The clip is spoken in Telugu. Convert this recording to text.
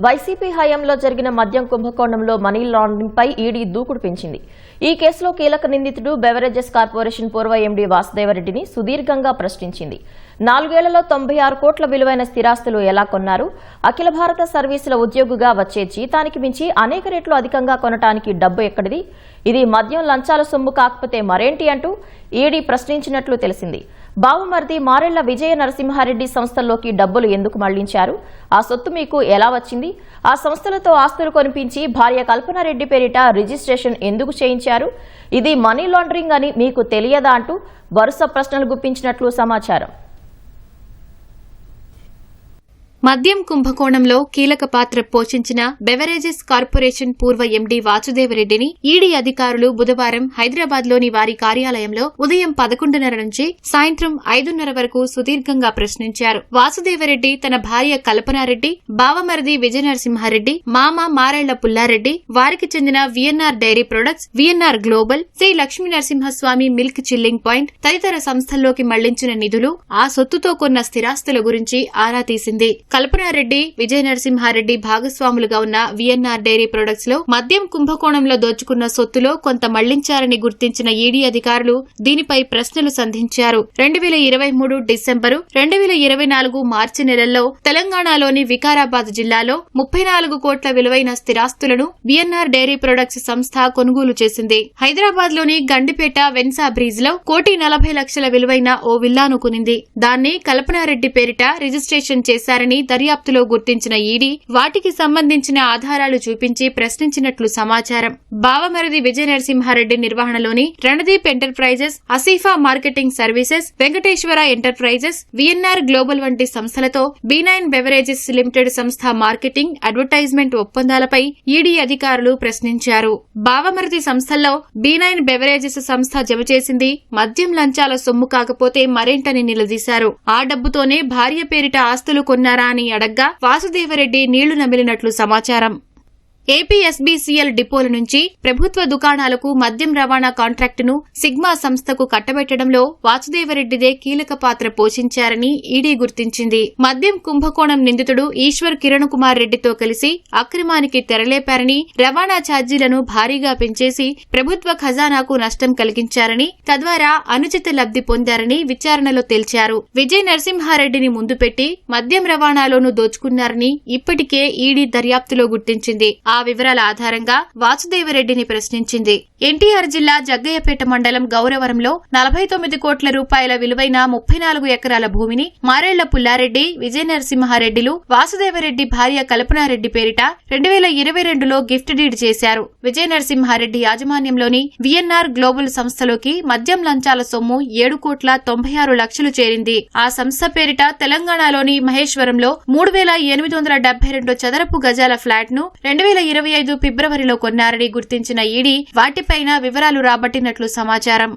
వైసీపీ హయాంలో జరిగిన మద్యం కుంభకోణంలో మనీ లాండరింగ్ పై ఈడీ దూకుడు పెంచింది. ఈ కేసులో కీలక నిందితుడు బెవరేజెస్ కార్పొరేషన్ పూర్వ ఎండీ వాసుదేవరెడ్డిని సుదీర్ఘంగా ప్రశ్నించింది. 4 ఏళ్లలో 96 కోట్ల విలువైన స్థిరాస్తులు ఎలా కొన్నారు, అఖిల భారత సర్వీసుల ఉద్యోగిగా వచ్చే జీతానికి మించి అనేక రెట్లు అధికంగా కొనటానికి డబ్బు ఎక్కడిది, ఇది మద్యం లంచాల సొమ్ము కాకపోతే మరేంటి అంటూ ఈడీ ప్రశ్నించినట్లు తెలిసింది. బావమర్ది మారెళ్ల విజయ నరసింహారెడ్డి సంస్థల్లోకి డబ్బులు ఎందుకు మళ్లించారు, ఆ సొత్తు మీకు ఎలా వచ్చింది, ఆ సంస్థలతో ఆస్తులు కొనిపించి భార్య కల్పనారెడ్డి పేరిట రిజిస్ట్రేషన్ ఎందుకు చేయించారు, ఇది మనీ లాండరింగ్ అని మీకు తెలియదా అంటూ వరుస ప్రశ్నలు గుప్పించినట్లు సమాచారం. మద్యం కుంభకోణంలో కీలక పాత్ర పోషించిన బెవరేజెస్ కార్పొరేషన్ పూర్వ ఎండీ వాసుదేవరెడ్డిని ఈడీ అధికారులు బుధవారం హైదరాబాద్లోని వారి కార్యాలయంలో ఉదయం 11:30 నుంచి సాయంత్రం 5:30 వరకు సుదీర్ఘంగా ప్రశ్నించారు. వాసుదేవరెడ్డి తన భార్య కల్పనారెడ్డి, బావమరిది విజయనరసింహారెడ్డి, మామ మారెళ్ల పుల్లారెడ్డి, వారికి చెందిన VNR dairy products, VNR global, Shri Lakshmi Narasimhaswamy milk chilling point తదితర సంస్థల్లోకి మళ్లించిన నిధులు, ఆ సొత్తుతో కొన్న స్థిరాస్తుల గురించి ఆరా తీసింది. కల్పనారెడ్డి, విజయ నరసింహారెడ్డి భాగస్వాములుగా ఉన్న వీఎన్ఆర్ డైరీ ప్రొడక్ట్స్ లో మద్యం కుంభకోణంలో దోచుకున్న సొత్తులో కొంత మళ్లించారని గుర్తించిన ఈడీ అధికారులు దీనిపై ప్రశ్నలు సంధించారు. 2023 డిసెంబరు, 2024 మార్చి నెలల్లో తెలంగాణలోని వికారాబాద్ జిల్లాలో 34 కోట్ల విలువైన స్థిరాస్తులను వీఎన్ఆర్ డైరీ ప్రొడక్ట్స్ సంస్థ కొనుగోలు చేసింది. హైదరాబాద్ లోని గండిపేట వెన్సా బ్రిడ్జ్ లో 1,40,00,000 విలువైన ఓ విల్లాను కొనింది. దాన్ని కల్పనారెడ్డి పేరిట రిజిస్ట్రేషన్ చేశారని దర్యాప్తులో గుర్తించిన ఈడీ వాటికి సంబంధించిన ఆధారాలు చూపించి ప్రశ్నించినట్లు సమాచారం. బావమరిది విజయ నరసింహారెడ్డి నిర్వహణలోని Randeep enterprises, Asifa marketing services, Venkateswara enterprises, VNR global వంటి సంస్థలతో B9 బెవరేజెస్ లిమిటెడ్ సంస్థ మార్కెటింగ్, అడ్వర్టైజ్మెంట్ ఒప్పందాలపై ఈడీ అధికారులు ప్రశ్నించారు. బావమరిది సంస్థల్లో B9 బెవరేజెస్ సంస్థ జమ చేసింది మద్యం లంచాల సొమ్ము కాకపోతే మరేంటని నిలదీశారు. ఆ డబ్బుతోనే భార్య పేరిట ఆస్తులు కొన్నారా అని అడగ్గా వాసుదేవరెడ్డి నీళ్లు నమిలినట్లు సమాచారం. ఏపీఎస్బీసీఎల్ డిపోల నుంచి ప్రభుత్వ దుకాణాలకు మద్యం రవాణా కాంట్రాక్టును సిగ్మా సంస్థకు కట్టబెట్టడంలో వాసుదేవరెడ్డిదే కీలక పాత్ర పోషించారని ఈడీ గుర్తించింది. మద్యం కుంభకోణం నిందితుడు ఈశ్వర్ కిరణ్ కుమార్ రెడ్డితో కలిసి అక్రమానికి తెరలేపారని, రవాణా ఛార్జీలను భారీగా పెంచేసి ప్రభుత్వ ఖజానాకు నష్టం కలిగించారని, తద్వారా అనుచిత లబ్ది పొందారని విచారణలో తేల్చారు. విజయ నరసింహారెడ్డిని ముందు పెట్టి మద్యం రవాణాలోనూ దోచుకున్నారని ఇప్పటికే ఈడీ దర్యాప్తులో గుర్తించింది. ఆ వివరాల ఆధారంగా వాసుదేవరెడ్డిని ప్రశ్నించింది. ఎన్టీఆర్ జిల్లా జగ్గయ్యపేట మండలం గౌరవరంలో 49 కోట్ల రూపాయల విలువైన 34 ఎకరాల భూమిని మారెళ్ల పుల్లారెడ్డి, విజయ నరసింహారెడ్డిలు వాసుదేవరెడ్డి భార్య కల్పనారెడ్డి పేరిట 2022లో గిఫ్ట్ డీడ్ చేశారు. విజయ నరసింహారెడ్డి యాజమాన్యంలోని వీఎన్ఆర్ గ్లోబల్ సంస్థలోకి మద్యం లంచాల సొమ్ము 7,96,00,000 చేరింది. ఆ సంస్థ పేరిట తెలంగాణలోని మహేశ్వరంలో 3,872 చదరపు గజాల ఫ్లాట్ ను 2025 ఫిబ్రవరిలో కొన్నారని గుర్తించిన ఈడీ వాటిపైన వివరాలు రాబట్టినట్లు సమాచారం.